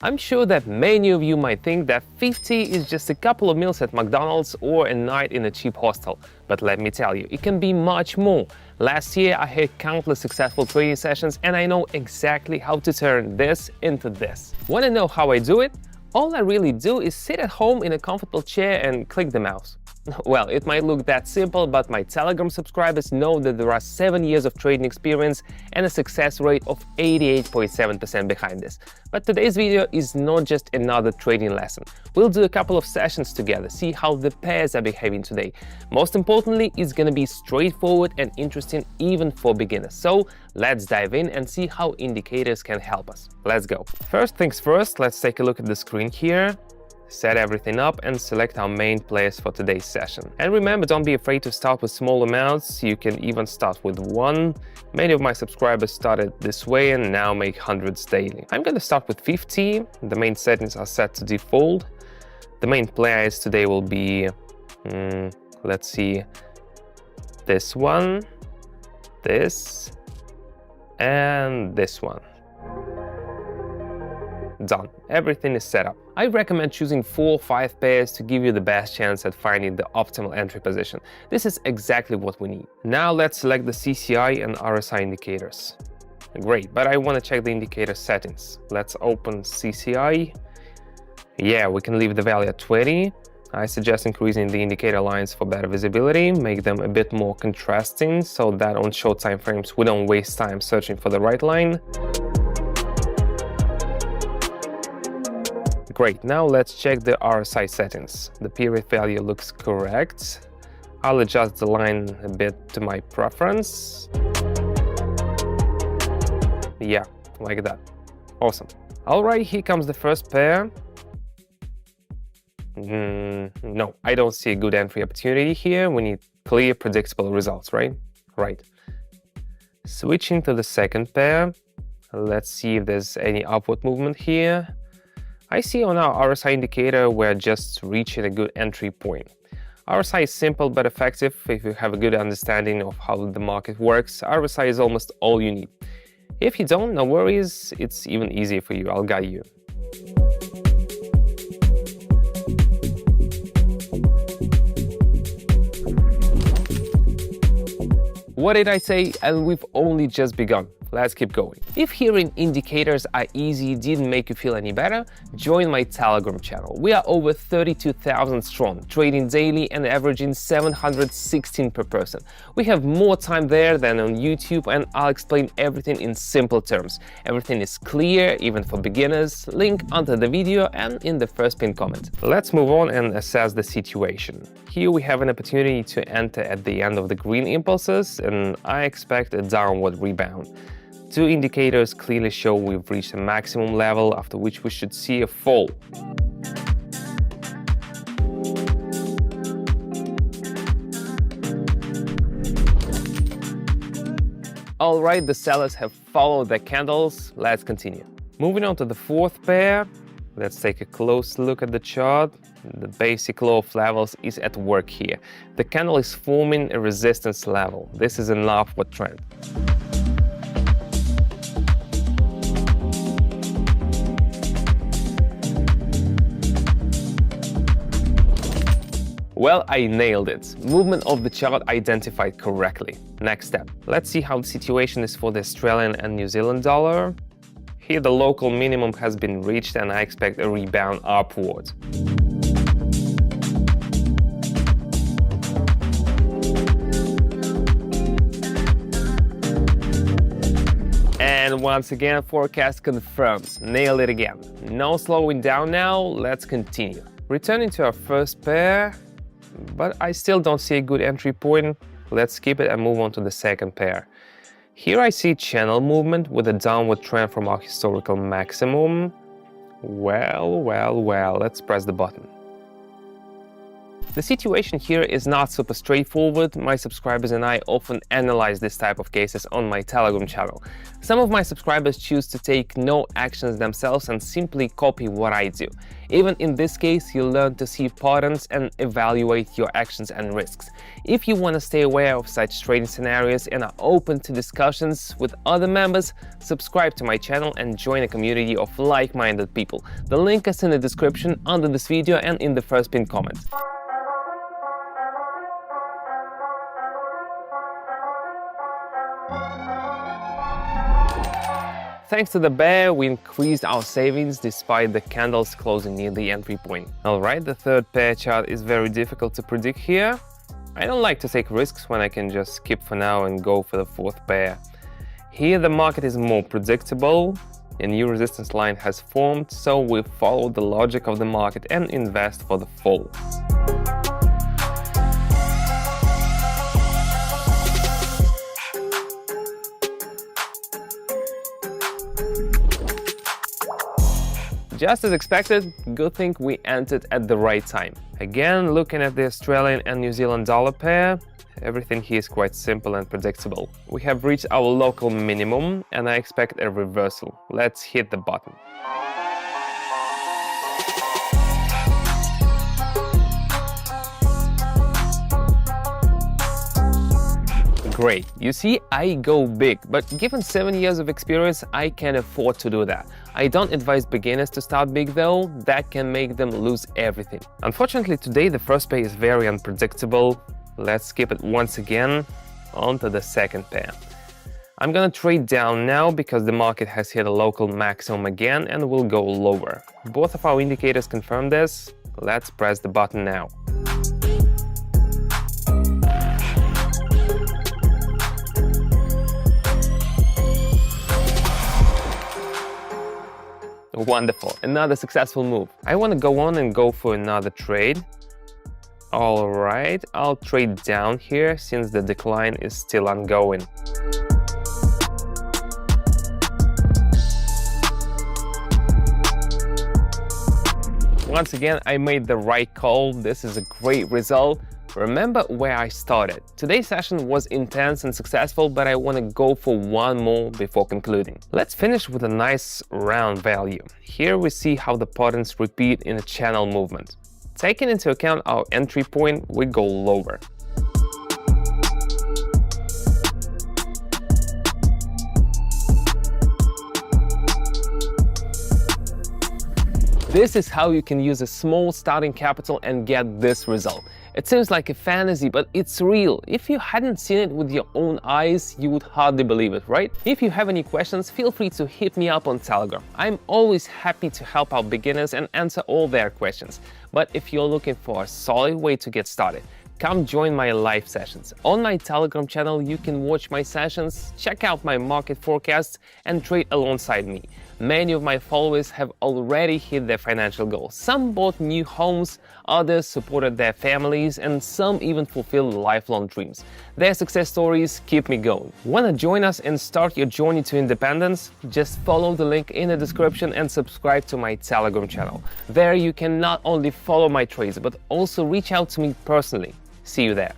I'm sure that many of you might think that 50 is just a couple of meals at McDonald's or a night in a cheap hostel. But let me tell you, it can be much more. Last year, I had countless successful trading sessions and I know exactly how to turn this into this. Want to know how I do it? All I really do is sit at home in a comfortable chair and click the mouse. Well, it might look that simple, but my Telegram subscribers know that there are 7 years of trading experience and a success rate of 88.7% behind this. But today's video is not just another trading lesson. We'll do a couple of sessions together, see how the pairs are behaving today. Most importantly, it's gonna be straightforward and interesting even for beginners. So let's dive in and see how indicators can help us. Let's go. First things first, let's take a look at the screen here. Set everything up and select our main players for today's session. And remember, don't be afraid to start with small amounts. You can even start with one. Many of my subscribers started this way and now make hundreds daily. I'm going to start with 50. The main settings are set to default. The main players today will be, let's see, this one, this, and this one. Done. Everything is set up. I recommend choosing 4 or 5 pairs to give you the best chance at finding the optimal entry position. This is exactly what we need. Now let's select the CCI and RSI indicators. Great, but I want to check the indicator settings. Let's open CCI. Yeah, we can leave the value at 20. I suggest increasing the indicator lines for better visibility, make them a bit more contrasting so that on short time frames we don't waste time searching for the right line. Great, now let's check the RSI settings. The period value looks correct. I'll adjust the line a bit to my preference. Yeah, like that. Awesome. All right, here comes the first pair. No, I don't see a good entry opportunity here. We need clear, predictable results, right? Right. Switching to the second pair. Let's see if there's any upward movement here. I see on our RSI indicator we're just reaching a good entry point. RSI is simple but effective. If you have a good understanding of how the market works, RSI is almost all you need. If you don't, no worries, it's even easier for you. I'll guide you. What did I say? And we've only just begun. Let's keep going. If hearing indicators are easy didn't make you feel any better, join my Telegram channel. We are over 32,000 strong, trading daily and averaging 716 per person. We have more time there than on YouTube, and I'll explain everything in simple terms. Everything is clear, even for beginners. Link under the video and in the first pinned comment. Let's move on and assess the situation. Here we have an opportunity to enter at the end of the green impulses, and I expect a downward rebound. 2 indicators clearly show we've reached a maximum level, after which we should see a fall. All right, the sellers have followed the candles. Let's continue. Moving on to the fourth pair. Let's take a close look at the chart. The basic law of levels is at work here. The candle is forming a resistance level. This is an upward trend. Well, I nailed it. Movement of the chart identified correctly. Next step. Let's see how the situation is for the Australian and New Zealand dollar. Here the local minimum has been reached and I expect a rebound upward. And once again, forecast confirms. Nailed it again. No slowing down now, let's continue. Returning to our first pair, but I still don't see a good entry point. Let's skip it and move on to the second pair. Here I see channel movement with a downward trend from our historical maximum. Well, let's press the button. The situation here is not super straightforward. My subscribers and I often analyze this type of cases on my Telegram channel. Some of my subscribers choose to take no actions themselves and simply copy what I do. Even in this case, you'll learn to see patterns and evaluate your actions and risks. If you want to stay aware of such trading scenarios and are open to discussions with other members, subscribe to my channel and join a community of like-minded people. The link is in the description under this video and in the first pinned comment. Thanks to the bear, we increased our savings despite the candles closing near the entry point. Alright, the third pair chart is very difficult to predict here. I don't like to take risks when I can just skip for now and go for the fourth pair. Here the market is more predictable. A new resistance line has formed, so we follow the logic of the market and invest for the fall. Just as expected, good thing we entered at the right time. Again, looking at the Australian and New Zealand dollar pair, everything here is quite simple and predictable. We have reached our local minimum and I expect a reversal. Let's hit the button. Great. You see, I go big, but given 7 years of experience, I can afford to do that. I don't advise beginners to start big though, that can make them lose everything. Unfortunately, today the first pair is very unpredictable. Let's skip it once again, on to the second pair. I'm gonna trade down now because the market has hit a local maximum again and will go lower. Both of our indicators confirm this. Let's press the button now. Wonderful, another successful move. I want to go on and go for another trade. Alright, I'll trade down here since the decline is still ongoing. Once again, I made the right call. This is a great result. Remember where I started. Today's session was intense and successful, but I want to go for one more before concluding. Let's finish with a nice round value. Here we see how the patterns repeat in a channel movement. Taking into account our entry point, we go lower. This is how you can use a small starting capital and get this result. It seems like a fantasy, but it's real. If you hadn't seen it with your own eyes, you would hardly believe it, right? If you have any questions, feel free to hit me up on Telegram. I'm always happy to help out beginners and answer all their questions. But if you're looking for a solid way to get started, come join my live sessions. On my Telegram channel, you can watch my sessions, check out my market forecasts, and trade alongside me. Many of my followers have already hit their financial goals. Some bought new homes, others supported their families, and some even fulfilled lifelong dreams. Their success stories keep me going. Want to join us and start your journey to independence? Just follow the link in the description and subscribe to my Telegram channel. There you can not only follow my trades, but also reach out to me personally. See you there.